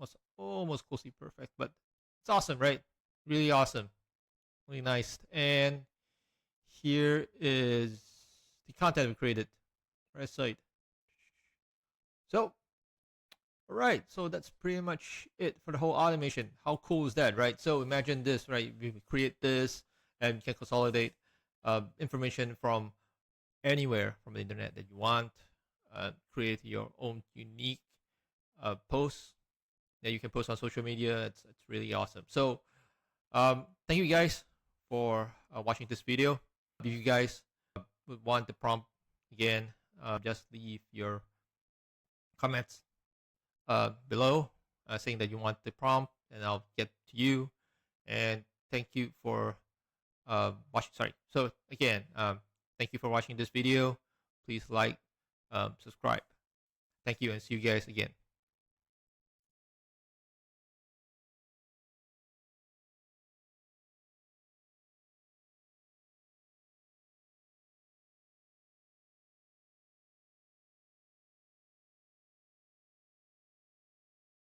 It's almost closely perfect, but it's awesome, right? Really awesome. Really nice. And here is the content we created. Right side. So, all right. So that's pretty much it for the whole automation. How cool is that, right? So imagine this, right? We create this and you can consolidate information from anywhere from the internet that you want. Create your own unique posts that you can post on social media. It's really awesome. So thank you guys for watching this video. If you guys would want the prompt again, just leave your comments below saying that you want the prompt, and I'll get to you. And thank you for watching. Sorry. So again, thank you for watching this video. Please like, subscribe. Thank you, and see you guys again.